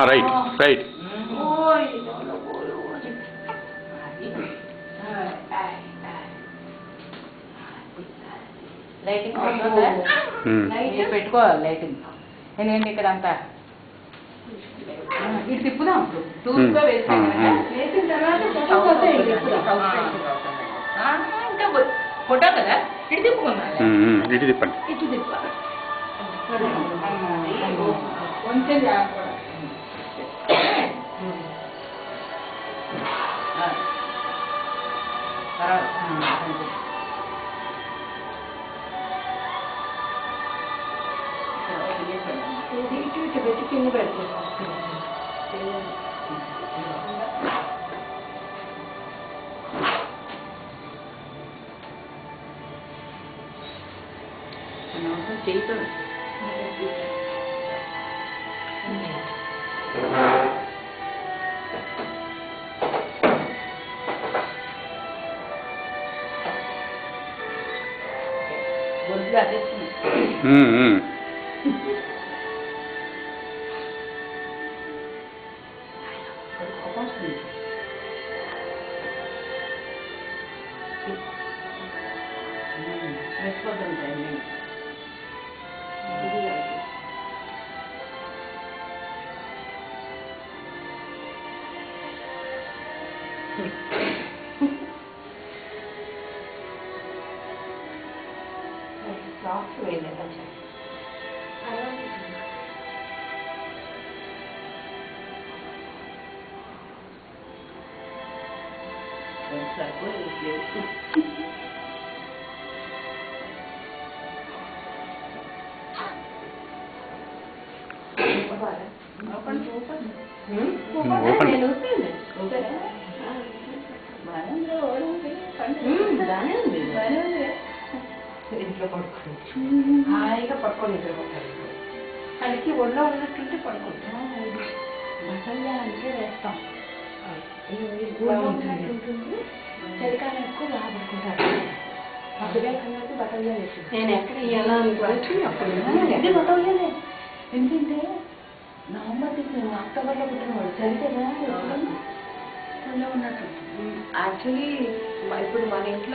Right right. Lighting పెట్టుకోవాలి. Lighting నేను ఇక్కడ అంతా ఇటు తిప్పుదాం. టూర్గా వేసిన తర్వాత ఇంకా ఫోటో కదా ఇటు తిప్పుకుందాం. ఇటు తిప్పండి. ఇటు తిప్పాలి కొంచెం జాగ్రత్త. ఇటు పెట్టి కింద పెట్టుకుంటాం. చేయితో గొంతులు అదేస్తున్నాం. వేసుకోవద్దండి. సాఫ్ట్ వేయలే కొంచెం ఇంట్లో పడుకోవచ్చు. హాయిగా పడుకొని నిద్రపోతారు. కలిసి ఒళ్ళో ఉన్నట్టుంటే పడుకుంటాం. మసాలా అంటే వేస్తాం. ఉంటుంది. చలికాలం ఎక్కువ బాగా పడుకుంటారు. అప్పుడే కన్నా బట్టలు వేస్తుంది. నేను ఎక్కడ ఇవ్వాలా అనుకోవచ్చు. అప్పుడు బట్టలే ఎందుకంటే నవంబర్ అక్టోబర్లో పుట్టినవాడు చలితేనా ఒళ్ళో ఉన్నట్టు. యాక్చువల్లీ ఇప్పుడు మన ఇంట్లో